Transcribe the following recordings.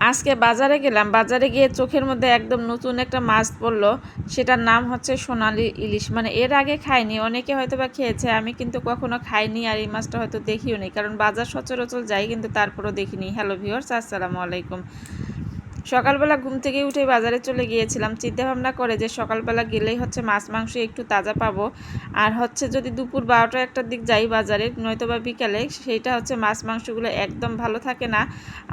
আজকে বাজারে গেলাম, বাজারে গিয়ে চোখের মধ্যে একদম নতুন একটা মাছ পড়লো। সেটার নাম হচ্ছে সোনালী ইলিশ। মানে এর আগে খাইনি, অনেকে হয়তো বা খেয়েছে, আমি কিন্তু কখনো খাইনি আর এই মাছটা হয়তো দেখিও নি, কারণ বাজার সচরাচর যাই কিন্তু তারপরও দেখিনি। হ্যালো ভিউয়ার্স, আসসালামু আলাইকুম। সকালবেলা ঘুম থেকে উঠে বাজারে চলে গিয়েছিলাম, চিন্তা ভাবনা করে যে সকালবেলা গেলেই হচ্ছে মাছ মাংস একটু তাজা পাবো। আর হচ্ছে যদি দুপুর 12টা একটার দিক যাই বাজারে, নয়তো বা বিকালে, সেইটা হচ্ছে মাছ মাংসগুলো একদম ভালো থাকে না।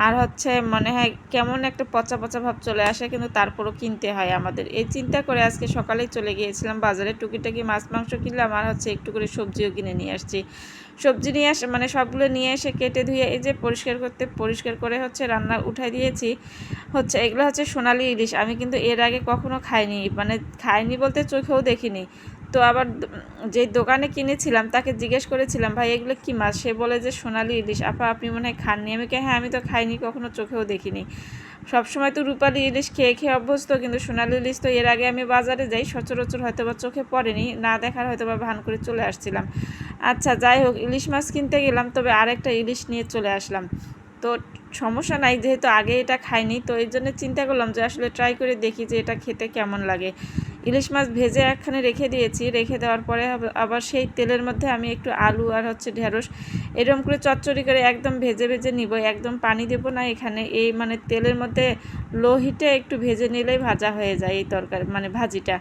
আর হচ্ছে মনে হয় কেমন একটা পচা পচা ভাব চলে আসে, কিন্তু তারপরও কিনতে হয় আমাদের। এই চিন্তা করে আজকে সকালেই চলে গিয়েছিলাম বাজারে, টুকিটাকি মাছ মাংস কিনলাম আর হচ্ছে একটু করে সবজিও কিনে নিয়ে আসছি। সবজি নিয়ে আসে মানে সবগুলো নিয়ে এসে কেটে ধুয়ে এই যে পরিষ্কার করে হচ্ছে রান্না উঠাই দিয়েছি। হচ্ছে এগুলো হচ্ছে সোনালী ইলিশ। আমি কিন্তু এর আগে কখনো খাইনি, মানে খাইনি বলতে চোখেও দেখিনি। তো আবার যেই দোকানে কিনেছিলাম তাকে জিজ্ঞেস করেছিলাম, ভাই এগুলো কী মাছ? সে বলে যে সোনালী ইলিশ। আপা আপনি মনে হয় খাননি। আমি কে হ্যাঁ, আমি তো খাইনি, কখনো চোখেও দেখিনি। সবসময় তো রূপালী ইলিশ খেয়ে খেয়ে অভ্যস্ত, কিন্তু সোনালী ইলিশ তো এর আগে আমি বাজারে যাই সচরাচর হয়তো বা চোখে পড়েনি, না দেখার হয়তো বা ভান করে চলে আসছিলাম। আচ্ছা যাই হোক, ইলিশ মাছ কিনতে গেলাম, তবে আরেকটা ইলিশ নিয়ে চলে আসলাম। তো সমস্যা নাই, যেহেতু আগে এটা খাইনি, তো এই জন্য চিন্তা করলাম যে আসলে ট্রাই করে দেখি যে এটা খেতে কেমন লাগে। ইলিশ মাছ ভেজে একখানে রেখে দিয়েছি, রেখে দেওয়ার পরে আবার সেই তেলের মধ্যে আমি একটু আলু আর হচ্ছে ঢেঁড়স এরকম করে চচ্চড়ি করে একদম ভেজে ভেজে নিব, একদম পানি দেব না এখানে। এই মানে তেলের মধ্যে লো হিটে একটু ভেজে নিলেই ভাজা হয়ে যায় এই তরকারি, মানে ভাজিটা।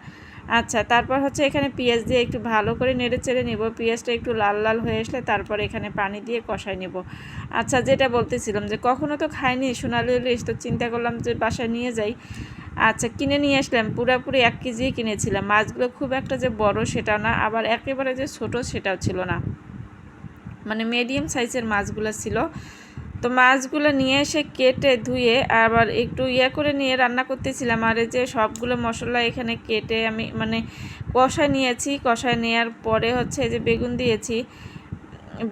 আচ্ছা, তারপর হচ্ছে এখানে পেঁয়াজ দিয়ে একটু ভালো করে নেড়ে চেড়ে নেব। পেঁয়াজটা একটু লাল লাল হয়ে আসলে তারপর এখানে পানি দিয়ে কষাই নেব। আচ্ছা, যেটা বলতেছিলাম যে কখনো তো খাইনি সোনালী ইলিশ, তো চিন্তা করলাম যে বাসায় নিয়ে যাই। আচ্ছা, কিনে নিয়ে আসলাম, পুরোপুরি 1 কেজি কিনেছিলাম। মাছগুলো খুব একটা যে বড় সেটা না, আবার একেবারে যে ছোট সেটাও ছিল না, মানে মিডিয়াম সাইজের মাছগুলো ছিল। তো মাছগুলো নিয়ে এসে কেটে ধুয়ে আবার একটু করে নিয়ে রান্না করতেছিলাম। আর এই যে সবগুলো মশলা এখানে কেটে আমি মানে কষায় নিয়েছি। কষায় নেওয়ার পরে হচ্ছে এই যে বেগুন দিয়েছি।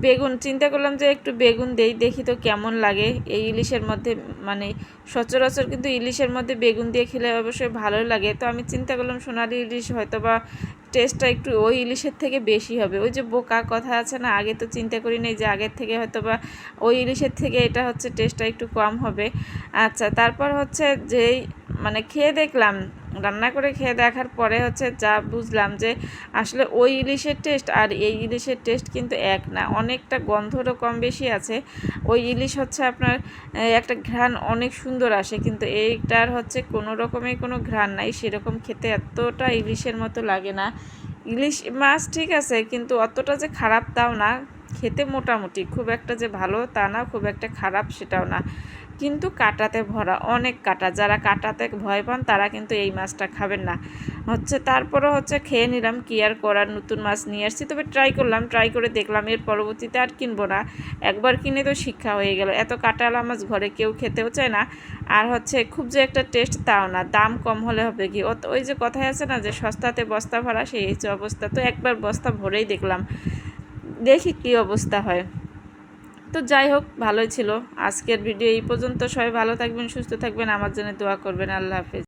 বেগুন চিন্তা করলাম যে একটু বেগুন দেই, দেখি তো কেমন লাগে এই ইলিশের মধ্যে। মানে সচরাচর কিন্তু ইলিশের মধ্যে বেগুন দিয়ে খেলে অবশ্যই ভালোই লাগে। তো আমি চিন্তা করলাম সোনালী ইলিশ হয়তো বা টেস্টটা একটু ওই ইলিশের থেকে বেশি হবে। ওই যে বোকা কথা আছে না, আগে তো চিন্তা করি নেই যে আগের থেকে হয়তো বা ওই ইলিশের থেকে এটা হচ্ছে টেস্টটা একটু কম হবে। আচ্ছা, তারপর হচ্ছে যেই মানে খেয়ে দেখলাম, রান্না করে খেয়ে দেখার পরে হচ্ছে যা বুঝলাম যে আসলে ওই ইলিশের টেস্ট আর এই ইলিশের টেস্ট কিন্তু এক না, অনেকটা গন্ধরও কম বেশি আছে। ওই ইলিশ হচ্ছে আপনার একটা ঘ্রাণ অনেক সুন্দর আসে, কিন্তু এইটার হচ্ছে কোনো রকমের কোনো ঘ্রাণ নাই, সেরকম খেতে এতটা ইলিশের মতো লাগে না। ইলিশ মাছ ঠিক আছে, কিন্তু অতটা যে খারাপ তাও না, খেতে মোটামুটি, খুব একটা যে ভালো তা না, খুব একটা খারাপ সেটাও না, কিন্তু কাঁটাতে ভরা, অনেক কাঁটা। যারা কাঁটাতে ভয় পান তারা কিন্তু এই মাছটা খাবেন না। হচ্ছে তারপরও হচ্ছে খেয়ে নিলাম, কি আর করার, নতুন মাছ নিয়ে আসছি, তবে ট্রাই করে দেখলাম, এর পরবর্তীতে আর কিনবো না। একবার কিনে তো শিক্ষা হয়ে গেল। এত কাঁটাওয়ালা মাছ ঘরে কেউ খেতেও চায় না। আর হচ্ছে খুব যে একটা টেস্ট তাও না, দাম কম হলে হবে কি, ওই যে কথাই আছে না যে সস্তাতে বস্তা ভরা, সেই হচ্ছে অবস্থা। তো একবার বস্তা ভরেই দেখলাম, দেখি কি অবস্থা হয়। তো যাই হোক, ভালোই ছিল। আজকের ভিডিও এই পর্যন্ত। সবাই ভালো থাকবেন, সুস্থ থাকবেন, আমার জন্য দোয়া করবেন। আল্লাহ হাফেজ।